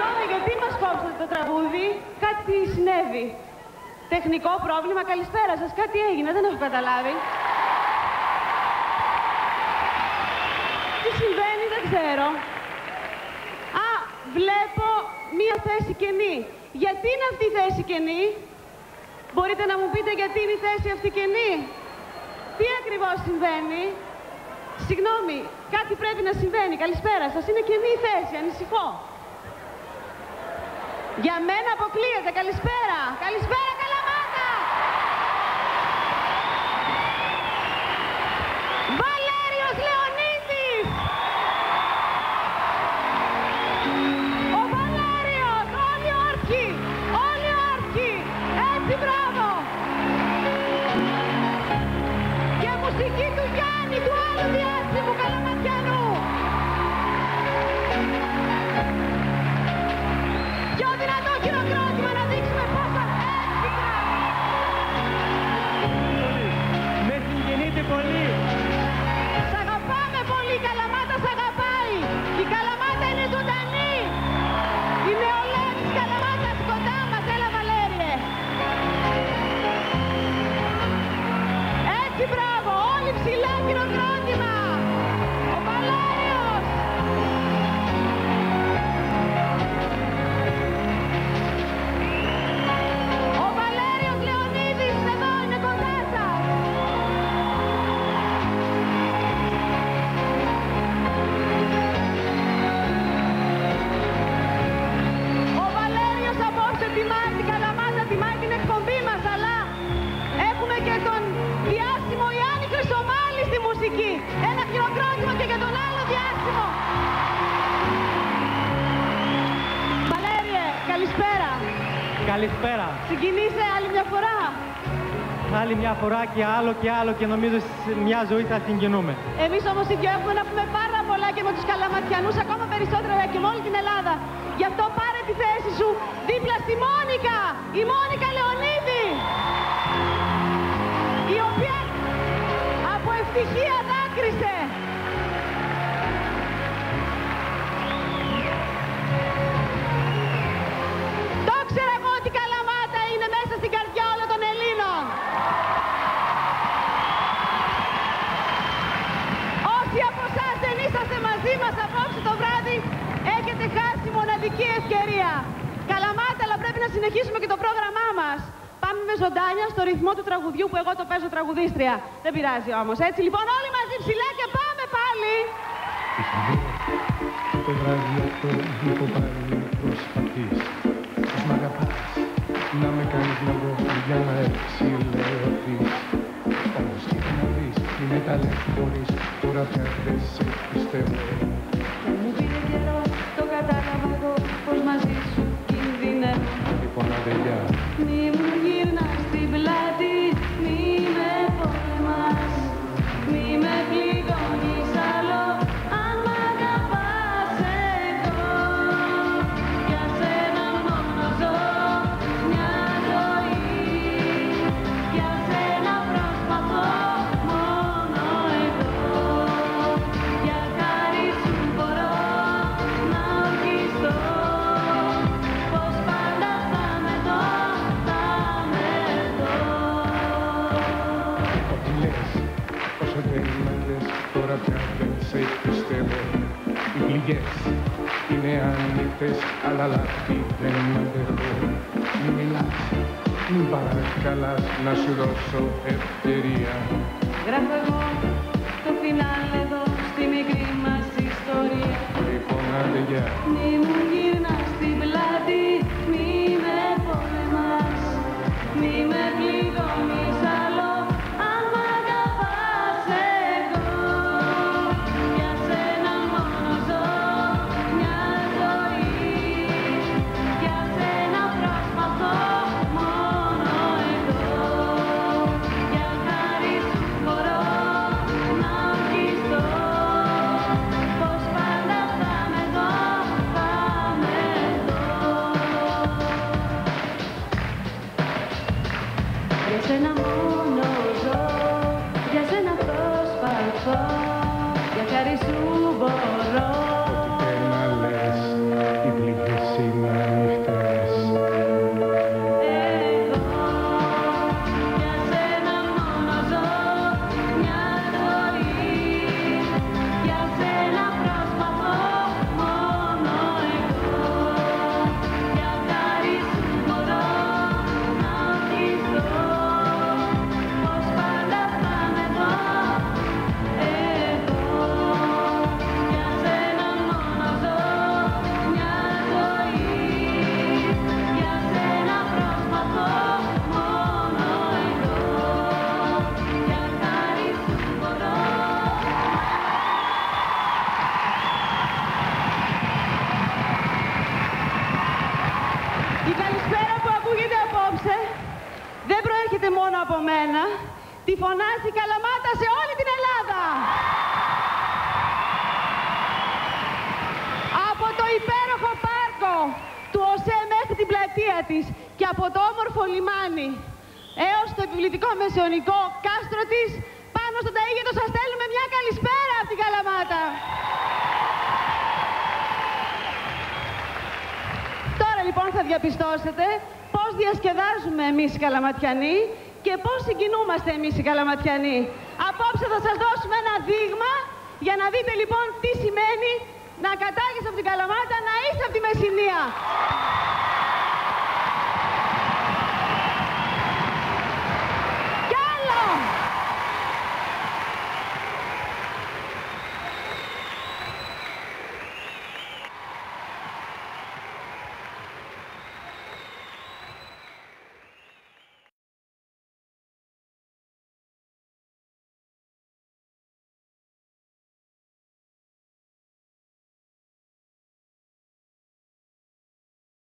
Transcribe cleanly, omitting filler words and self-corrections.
Συγγνώμη, γιατί μας κόψατε το τραγούδι? Κάτι συνέβη. Τεχνικό πρόβλημα. Καλησπέρα σας. Κάτι έγινε, δεν έχω καταλάβει. Τι συμβαίνει, δεν ξέρω. Α, βλέπω μία θέση κενή. Γιατί είναι αυτή η θέση κενή? Μπορείτε να μου πείτε γιατί είναι η θέση αυτή κενή? Τι ακριβώς συμβαίνει? Συγγνώμη, κάτι πρέπει να συμβαίνει. Καλησπέρα σας. Είναι κενή η θέση, ανησυχώ. Για μένα αποκλείεται. Καλησπέρα. Καλησπέρα, Καλαμάτα. Βαλέριος Λεωνίδης. Ο Βαλέριος. Όλοι όρθιοι. Όλοι όρθιοι. Έτσι, μπράβο. Και μουσική του Γιάννη, του άλλου διάσημου Καλαματιανού. Πιο δυνατό χειροκρότημα να δείξουμε πόσα έστικρα. Με συγγενείτε πολύ. Σ' αγαπάμε πολύ, η Καλαμάτα σ' αγαπάει. Η Καλαμάτα είναι ζωντανή. Η νεολαία της Καλαμάτας κοντά μας. Έλα, Βαλέριε. Έτσι, μπράβο. Όλοι ψηλά χειροκρότημα. Ο Βαλέριος. Ο Βαλέριος Λεωνίδης εδώ είναι κοντά σας. Ο Βαλέριος απόψε τιμάει την Καλαμάτα, τιμάει την εκπομπή μας, αλλά έχουμε και τον διάσημο Ιάννη Χρυσομάλη στη μουσική. Ένα χειροκρότημα και για τον άλλο διάσημο. Βαλέριε, καλησπέρα. Καλησπέρα. Συγκινείσαι άλλη μια φορά? Άλλη μια φορά και άλλο και νομίζω σε μια ζωή θα συγκινούμε. Εμείς όμως οι δυο έχουμε να πούμε πάρα πολλά και με τους Καλαματιανούς, ακόμα περισσότερο και με όλη την Ελλάδα. Γι' αυτό πάρε τη θέση σου δίπλα στη Μόνικα, η Μόνικα Λεωνίδη, η οποία από ευτυχία δάκρυσε. Το ήξερα εγώ ότι η Καλαμάτα είναι μέσα στην καρδιά όλων των Ελλήνων. Όσοι από εσάς δεν είσαστε μαζί μας απόψε το βράδυ, έχετε χάσει μοναδική ευκαιρία. Καλαμάτα, αλλά πρέπει να συνεχίσουμε και το πρόγραμμά μας. Πάμε με ζωντάνια στο ρυθμό του τραγουδιού που εγώ το παίζω τραγουδίστρια. Δεν πειράζει όμως. Έτσι λοιπόν όλοι μαζί ψηλά και πάμε πάλι. Το βράδυ αυτό βλέπω πάλι προσπαθείς. Πως μ' αγαπάς, να με κάνεις να βγω για να εξηλαιωθείς. Όμως κοίτα να δεις, μη με ταλαιπωρείς, τώρα πια δεν σε πιστεύω. Δεν μου πήρε καιρό, το κατάλαβα εγώ, πως μαζί σου κινδυνεύω. Λοιπόν, αδελιά, Μη μου γυρνάς στην πλάτη, μη με πολεμάς, μη με πληγώνεις άλλο, αν μ' αγαπάς εγώ. Για σένα μόνο ζω μια ζωή, για σένα προσπαθώ μόνο εγώ. Για χάρη σου μπορώ να ορκιστώ, πως πάντα θα με δω, θα με δω. ό,τι λες, όσο δεν μ' λες, τώρα πια δεν σε πιστεύω. Οι πληγές είναι άνετες, αλλά λάθη δεν αντέχω. Μην μιλάς, μην παρακαλάς, να σου δώσω ευκαιρία. Γράφω εγώ το φινάλε εδώ στη μικρή μας ιστορία. Λοιπόν, αδελιά, Μη μου γυρνάς στην πλάτη, μη με πολεμάς, μη με πληγώνεις άλλο, αν μ' αγαπάς εγώ. Για σένα μόνο ζω μια ζωή, για σένα προσπαθώ μόνο εγώ. Για χάρη σου μπορώ να ορκιστώ, πως πάντα θα με δω, θα μένα τη φωνάζει η Καλαμάτα σε όλη την Ελλάδα. Από το υπέροχο πάρκο του ΟΣΕ μέχρι την πλατεία της και από το όμορφο λιμάνι έως το επιβλητικό μεσαιωνικό κάστρο της, πάνω στον Ταΐγετο σας στέλνουμε μια καλησπέρα από την Καλαμάτα. Τώρα λοιπόν θα διαπιστώσετε πώς διασκεδάζουμε εμείς οι Καλαματιανοί και πώς συγκινούμαστε εμείς οι Καλαματιανοί. Απόψε θα σας δώσουμε ένα δείγμα για να δείτε λοιπόν τι σημαίνει να κατάγεις από την Καλαμάτα, να είσαι από τη Μεσσηνία.